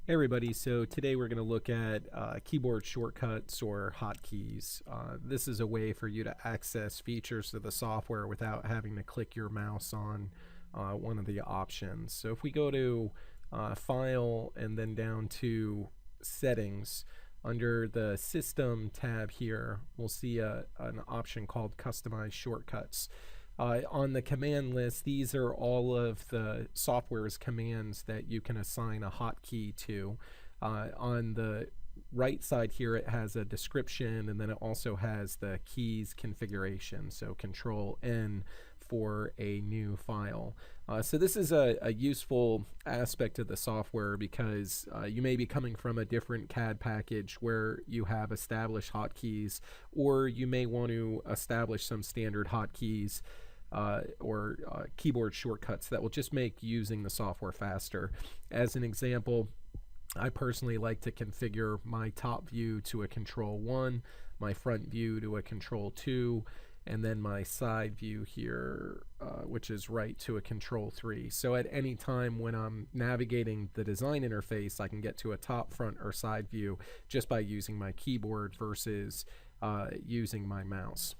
Hey everybody, so today we're going to look at keyboard shortcuts or hotkeys. This is a way for you to access features of the software without having to click your mouse on one of the options. So if we go to File and then down to Settings, under the System tab here, we'll see an option called Customize Shortcuts. On the command list, these are all of the software's commands that you can assign a hotkey to. On the right side here, it has a description, and then it also has the keys configuration, so Control N for a new file. So this is a useful aspect of the software because you may be coming from a different CAD package where you have established hotkeys, or you may want to establish some standard hotkeys or keyboard shortcuts that will just make using the software faster. As an example, I personally like to configure my top view to a Control 1, my front view to a Control 2, and then my side view here, which is right, to a Control 3. So at any time when I'm navigating the design interface, I can get to a top, front, or side view just by using my keyboard versus using my mouse.